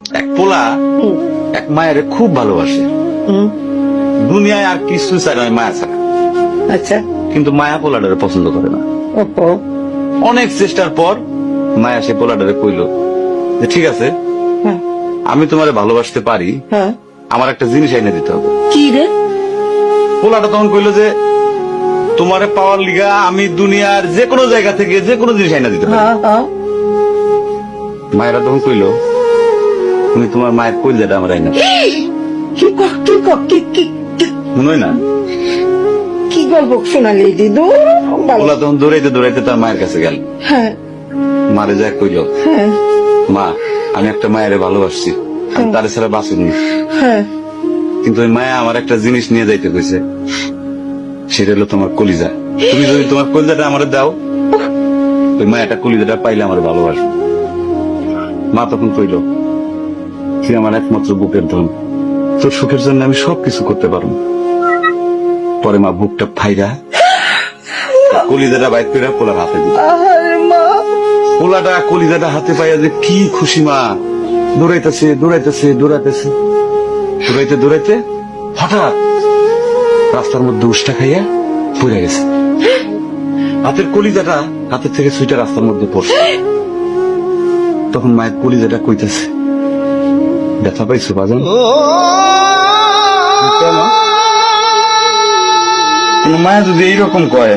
এক পোলা এক মায়ের খুব ভালোবাসে, দুনিয়ায় আর কিছু চায় না মায়া ছাড়া। আচ্ছা, কিন্তু মায়া পোলাটারে পছন্দ করে না। ওপো অনেক চেষ্টার পর মায়া সে পোলাটারে কইল যে ঠিক আছে, হ্যাঁ আমি তোমারে ভালোবাসতে পারি, হ্যাঁ, আমার একটা জিনিস এনে দিতে হবে। কি রে? পোলাটা তখন কইল যে তোমারে পাওয়ার লিগা আমি দুনিয়ার যে কোনো জায়গা থেকে যে কোনো জিনিস এনে দিতে পারি। হ্যাঁ হ্যাঁ, মায়েরা তখন কইল তুমি তোমার মায়ের কইলজাটা আমার আইনা দাও। কি কর কি কর কি কি কি- মনে হয় না? কি গল্প শোনালি দিদু? পোলা তখন দৌড়াইতে দৌড়াইতে তার মায়ের কাছে গেল, হ্যাঁ মারে যায় কইল হ্যাঁ মা আমি একটা মায়ের ভালোবাসছি, আমি তার ছাড়া বাঁচুনি, হ্যাঁ, কিন্তু ওই মায়া আমার একটা জিনিস নিয়ে যাইতে কইছে, সেটা হলো তোমার কলিজা। তুমি যদি তোমার কলিজাটা আমার দাও, ওই মায়াটা কলিজাটা পাইলে আমার ভালোবাসবে। মা তখন কইল তুই আমার একমাত্র বুকের ধন, তোর সুখের জন্য আমি সবকিছু করতে পারবো। পরে মা বুকটা ফাইরা কলিজাটা বাইর করে পোলার হাতে দিল। আরে মা, পোলাটা কলিজাটা হাতে পাইয়া যে কি খুশি, মা দৌড়াইতেছে দৌড়াইতেছে দৌড়াইতেছে দৌড়াইতে দৌড়াইতে হঠাৎ রাস্তার মধ্যে উষ্টা খাইয়া পড়ে গেছে। হাতের কলিজাটা হাতের থেকে সুইটা রাস্তার মধ্যে পড়ছে। তখন মায়ের কলিজাটা কইতেছে ব্যথা পাইছো বাজান? কেন? মায়া যদি এইরকম কয়